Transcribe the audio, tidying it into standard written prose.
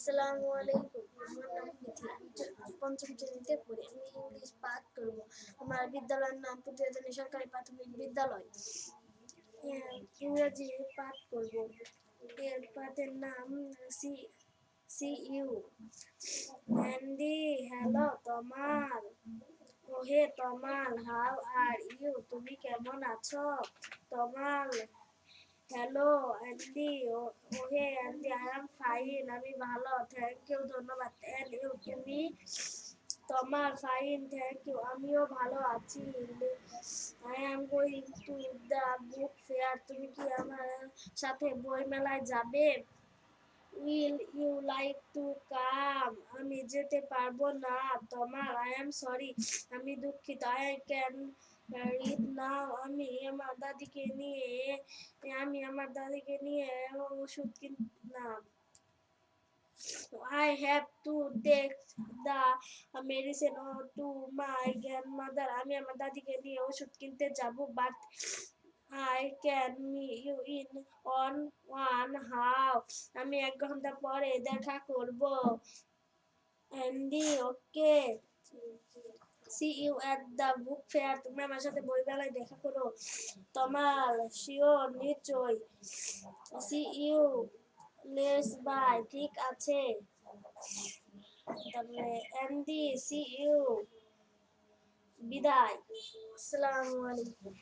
আসসালামু আলাইকুম। আমার নাম মিথি। আমি পঞ্চম শ্রেণীতে পড়ি। আমি ইংলিশ পাঠ করব। আমার বিদ্যালয়ের নাম পুতিয়াজানি সরকারি প্রাথমিক বিদ্যালয়। ইংরেজি পাঠ করব। এর পাঠের নাম see you. Andy, hello Tamal. ওহে তমাল, হাউ আর ইউ? তুমি কেমন আছো? তমাল, হ্যালো অ্যান্ডি, ওহে অ্যান্ডি, আই এম ফাইন, আমি ভালো, থ্যাংক ইউ, ধন্যবাদ। অ্যান্ড ইউ, তুমি? তোমার, ফাইন, থ্যাংক ইউ, আমিও ভালো আছি। I am going to the book fair, তুমি কি আমার সাথে বই মেলায় যাবে? Will you like to come? আমি যেতে পারবো না। তোমার, আই এম সরি, আমি দুঃখিত। আই ক্যান রিড নাও, আমি আমার দাদিকে নিয়ে ওষুধ কিনলাম। I have to take the medicine to my grandmother, আমি আমার দাদিকে নিয়ে ওষুধ কিনতে যাব। But I can meet you in on 1 hour, আমি 1 ঘন্টা পরে দেখা করব। Andy, okay, see you at the book fair, তুমি আমার সাথে বই মেলায় দেখা করো। তমাল, শিওর, নিশ্চয়। see you, লেটস বাই, ঠিক আছে। তারপরে অ্যান্ডি, সি ইউ, বিদায়। আসসালামু আলাইকুম।